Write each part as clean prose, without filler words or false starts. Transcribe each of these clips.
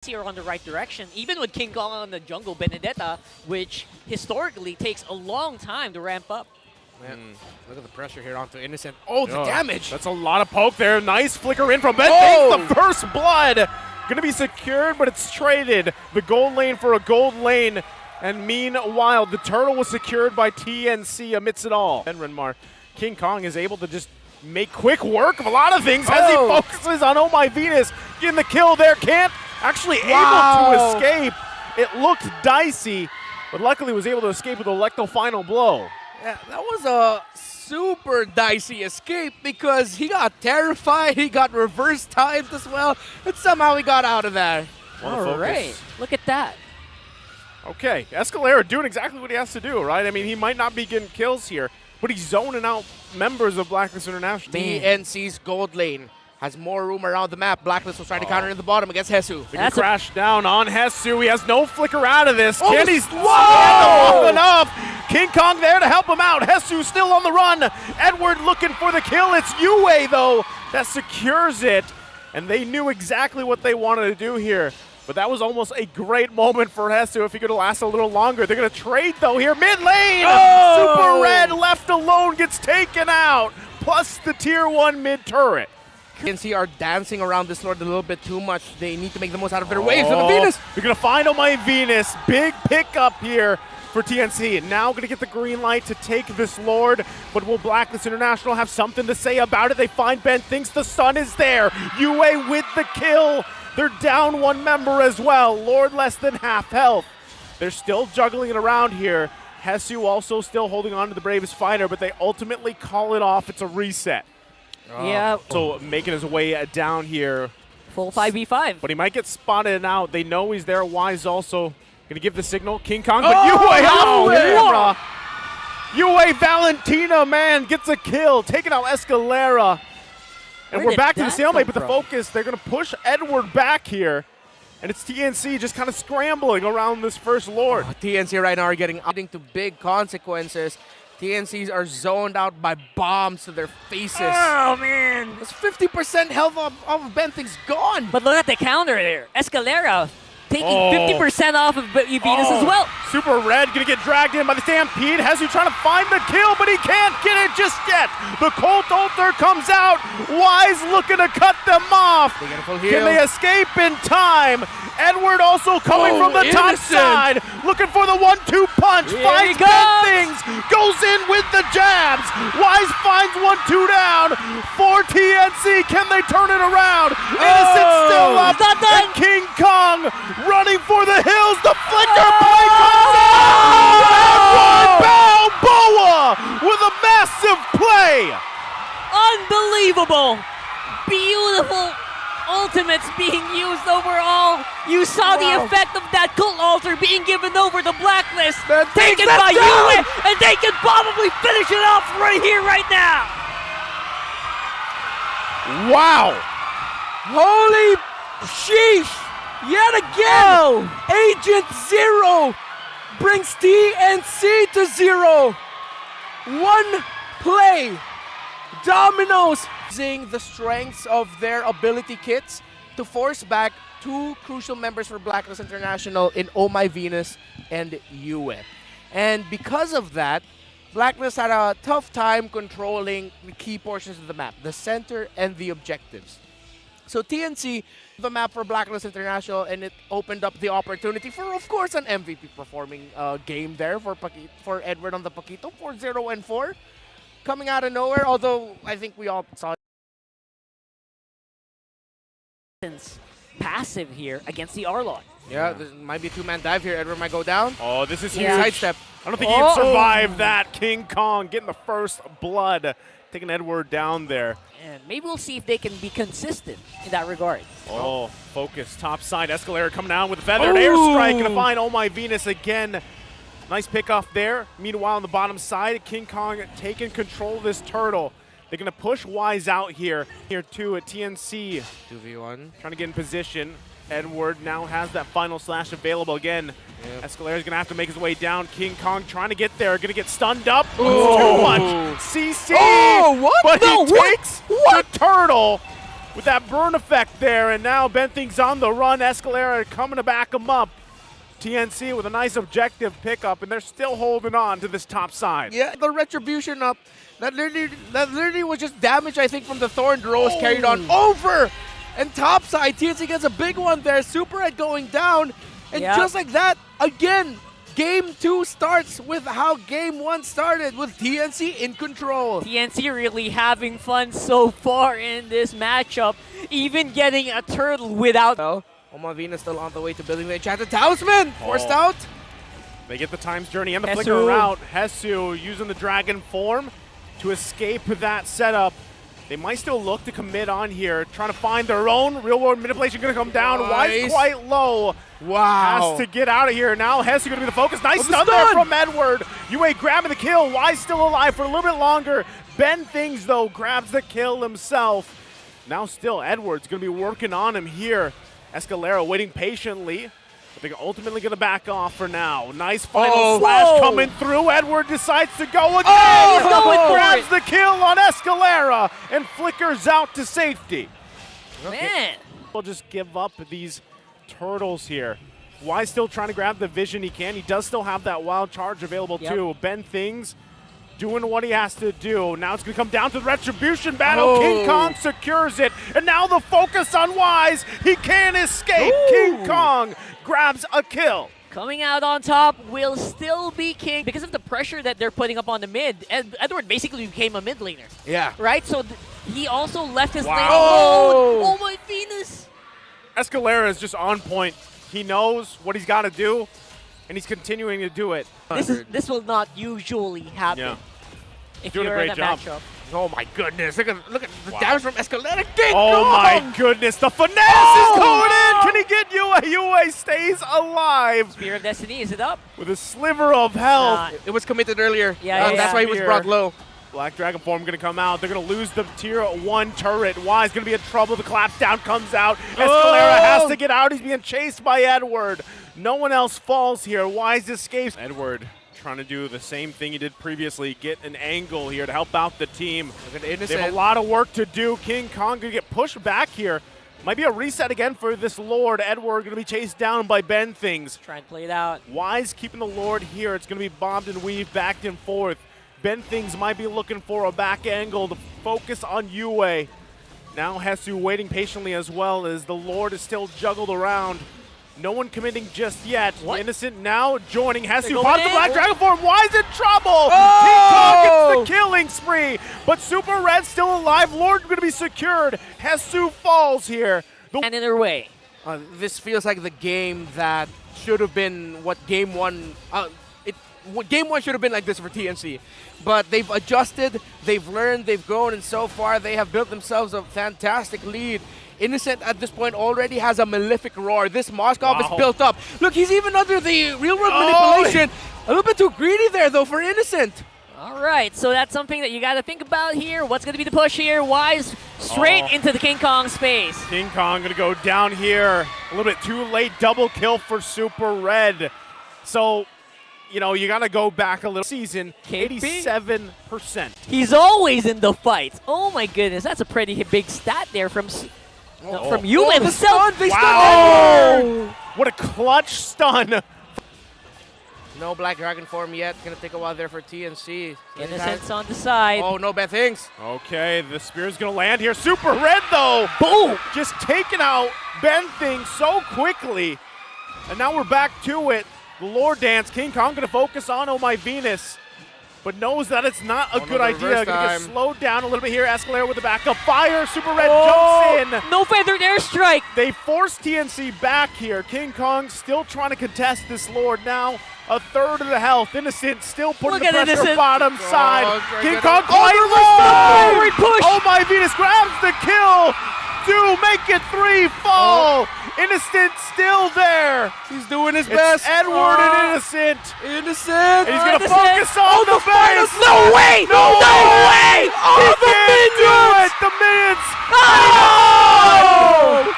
Here on the right direction, even with King Kong on the jungle Benedetta, which historically takes a long time to ramp up. Man, look at the pressure here onto Innocent. Oh, the damage! That's a lot of poke there. Nice flicker in from Ben. Oh! The first blood. Gonna be secured, but it's traded. The gold lane for a gold lane. And meanwhile, the turtle was secured by TNC amidst it all. And Renmar, King Kong is able to just make quick work of a lot of things as he focuses on Oh My Venus. Getting the kill there. Can't actually able to escape. It looked dicey, but luckily was able to escape with a Electro final blow. Yeah, that was a super dicey escape because he got terrified, he got reverse timed as well, and somehow he got out of there. All right, look at that. Okay, Escalera doing exactly what he has to do, right? I mean, he might not be getting kills here, but he's zoning out members of Blacklist International. TNC's gold lane has more room around the map. Blacklist was trying to counter in the bottom against Hesu. They crash down on Hesu. He has no flicker out of this. Oh, Can he stand long enough? King Kong there to help him out. Hesu still on the run. Edward looking for the kill. It's Yue, though, that secures it. And they knew exactly what they wanted to do here. But that was almost a great moment for Hesu if he could have lasted a little longer. They're going to trade, though, here. Mid lane! Super Red left alone gets taken out. Plus the tier 1 mid turret. TNC are dancing around this Lord a little bit too much. They need to make the most out of their waves. With the Venus! You're going to find Oh My Venus. Big pickup here for TNC. Now going to get the green light to take this Lord. But will Blacklist International have something to say about it? They find Ben, thinks the sun is there. Yue with the kill. They're down one member as well. Lord less than half health. They're still juggling it around here. Hesu also still holding on to the bravest fighter, but they ultimately call it off. It's a reset. Yeah. So making his way down here. Full 5v5. But he might get spotted out. They know he's there. Wise also going to give the signal. King Kong, but Yue Valentina, man, gets a kill. Taking out Escalera. And we're back to the stalemate, but the focus, they're going to push Edward back here. And it's TNC just kind of scrambling around this first Lord. TNC right now are getting to big consequences. TNCs are zoned out by bombs to their faces. Oh, man. That's 50% health off of Benthing's gone. But look at the counter there. Escalera taking 50% off of Venus as well. Super Red going to get dragged in by the Stampede. Hesu trying to find the kill, but he can't get it just yet. The Colt Altar comes out. Wise looking to cut them off. They get a full heal. Can they escape in time? Edward also coming from the top side. Looking for the 1-2 punch. Finds things. Goes in with the jabs. Wise finds 1-2 down for TNC. Can they turn it around? Innocent still up. And King Kong running for the hills. The flicker play comes out. Edward Balboa with a massive play. Unbelievable. Beautiful ultimates being used overall. You saw the effect of that Cult Altar being given over to Blacklist. Taken by Yue, and they can probably finish it off right here, right now. Wow. Holy sheesh. Yet again, Agent Zero brings TNC to 0. One play. Dominoes using the strengths of their ability kits to force back 2 crucial members for Blacklist International in Oh My Venus and Yue. And because of that, Blacklist had a tough time controlling the key portions of the map, the center and the objectives. So TNC, the map for Blacklist International, and it opened up the opportunity for, of course, an MVP performing game there for Edward on the Paquito, 4-0-4. Coming out of nowhere, although I think we all saw passive here against the Arlong. Yeah, this might be a 2-man dive here. Edward might go down. Oh, this is huge. Sidestep. I don't think he can survive that. King Kong getting the first blood, taking Edward down there. And maybe we'll see if they can be consistent in that regard. Oh, focus, top side. Escalera coming down with a feathered airstrike. Gonna find Oh My Venus again. Nice pick off there. Meanwhile, on the bottom side, King Kong taking control of this turtle. They're going to push Wise out here. Here too at TNC. 2v1. Trying to get in position. Edward now has that final slash available again. Escalera's going to have to make his way down. King Kong trying to get there. Going to get stunned up. Too much. CC. Oh, what? But he takes the turtle. with that burn effect there, and now Benthing's on the run. Escalera coming to back him up. TNC with a nice objective pickup, and they're still holding on to this top side. Yeah, the retribution up. That literally was just damage, I think, from the Thorn Rose carried on over. And topside, TNC gets a big one there. Super Red going down. And just like that, again, Game 2 starts with how Game 1 started, with TNC in control. TNC really having fun so far in this matchup, even getting a turtle without... Well, Omavina still on the way to building the Enchanted Talisman. Forced out. They get the Times Journey and the Flicker route. Hesu using the Dragon form to escape that setup. They might still look to commit on here, trying to find their own. Real world manipulation going to come down. Wise quite low. Wow. Has to get out of here. Now Hesu going to be the focus. Nice stun there from Edward. UA grabbing the kill. Wise still alive for a little bit longer. Ben Things, though, grabs the kill himself. Now still Edward's going to be working on him here. Escalera waiting patiently. But they're ultimately going to back off for now. Nice final slash coming through. Edward decides to go again. He's going grabs the kill on Escalera and flickers out to safety. Man. We'll just give up these turtles here. Wise still trying to grab the vision he can. He does still have that wild charge available too. Ben Things doing what he has to do. Now it's going to come down to the retribution battle. King Kong secures it. And now the focus on Wise. He can't escape. King Kong grabs a kill. Coming out on top will still be King because of the pressure that they're putting up on the mid. Edward basically became a mid laner. Yeah. Right? So he also left his lane alone. Oh my Venus. Escalera is just on point. He knows what he's got to do, and he's continuing to do it. This will not usually happen if Doing you're a in great a job. matchup. Oh my goodness. Look at the damage from Escalera. Oh my goodness. The finesse is going in. Can he get UA? UA stays alive. Spear of Destiny, is it up? With a sliver of health. It was committed earlier. Yeah, that's why he was brought low. Black Dragon form going to come out. They're going to lose the tier 1 turret. Wise going to be in trouble. The clap down comes out. Escalera has to get out. He's being chased by Edward. No one else falls here. Wise escapes. Edward trying to do the same thing he did previously. Get an angle here to help out the team. They have a lot of work to do. King Kong going to get pushed back here. Might be a reset again for this Lord. Edward going to be chased down by Ben Things. Try and play it out. Wise keeping the Lord here. It's going to be bombed and weaved back and forth. Ben Things might be looking for a back angle to focus on UA. Now Hesu waiting patiently as well as the Lord is still juggled around. No one committing just yet. Innocent now joining Hesu. Pops the Black Dragon form. Wise in trouble. King Kong gets the killing spree. But Super Red still alive. Lord going to be secured. Hesu falls here. And in their way. This feels like the game that should have been what Game 1... Game 1 should have been like this for TNC. But they've adjusted, they've learned, they've grown, and so far they have built themselves a fantastic lead. Innocent at this point already has a malefic roar. This Moskov is built up. Look, he's even under the real-world manipulation. A little bit too greedy there, though, for Innocent. All right, so that's something that you got to think about here. What's going to be the push here? Wise straight into the King Kong space. King Kong going to go down here. A little bit too late. Double kill for Super Red. So, you know, you got to go back a little. Season, 87%. He's always in the fight. Oh, my goodness. That's a pretty big stat there from you himself. Wow! What a clutch stun. No Black Dragon form yet. Gonna take a while there for TNC. Innocence on the side. Oh, no bad things. Okay, the spear's gonna land here. Super Red, though. Boom! Just taking out Ben Thing so quickly. And now we're back to it. The Lord Dance. King Kong gonna focus on Oh My Venus, but knows that it's not a good idea. Gonna get slowed down a little bit here. Escalera with the backup fire. Super Red jumps in. No feathered airstrike. They force TNC back here. King Kong still trying to contest this Lord now. A third of the health. Innocent still putting the pressure bottom side. King Kong quite low. Oh My Venus grabs the kill. 2, make it 3, fall. Innocent still there. He's doing his best. Edward and Innocent. Innocent. And he's going to focus on the base. No way. No way. Oh, the minions. The minions. Oh!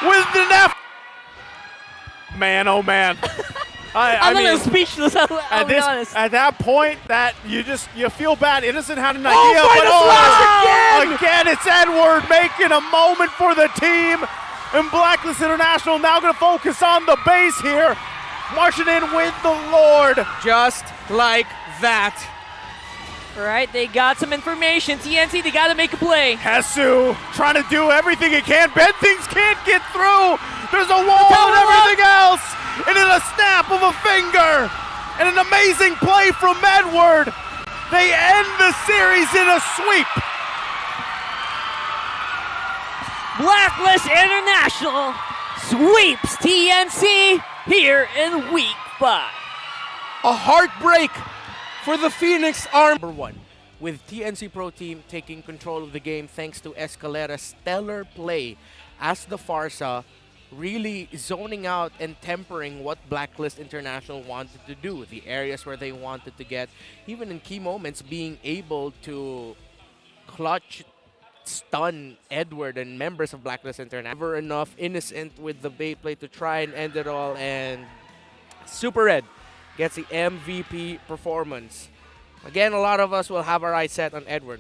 With the F. Man, oh man. I'm a mean, little speechless, I'll be honest. At that point, that you feel bad. Innocent had an idea, Midas but again, it's Edward making a moment for the team. And Blacklist International now going to focus on the base here. Marching in with the Lord. Just like that. All right, they got some information. TNC, they got to make a play. Hesu trying to do everything he can. Ben things can't get through. There's a wall and everything else. And in a snap of a finger. And an amazing play from Edward. They end the series in a sweep. Blacklist International sweeps TNC here in Week 5. A heartbreak for the Phoenix Army. Number 1, with TNC Pro Team taking control of the game thanks to Escalera's stellar play as the Farsa, really zoning out and tempering what Blacklist International wanted to do, the areas where they wanted to get, even in key moments, being able to clutch, stun Edward and members of Blacklist International. Never enough. Innocent with the bait play to try and end it all, and Super Red gets the MVP performance. Again, a lot of us will have our eyes set on Edward.